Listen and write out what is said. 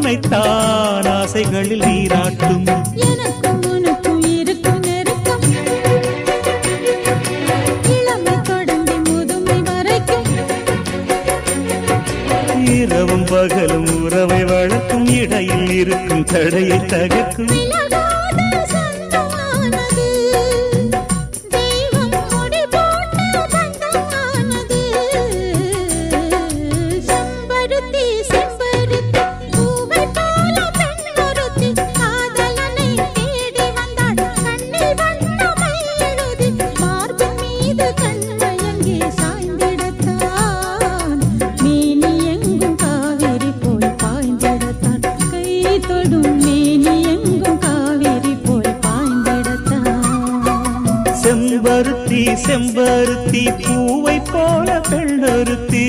உன்னைத்தான் ஆசைகளில் நீராட்டும். எனக்கும் உனக்கும் இருக்கும் நெருக்கம் இளமை தொடங்கி முதுமை வரைக்கும். இரவும் பகலும் உறவை வளர்க்கும், இடையில் இருக்கும் தடையை தகர்க்கும். செம்பருத்தி செம்பருத்தி பூவை போல பெண்ணொருத்தி.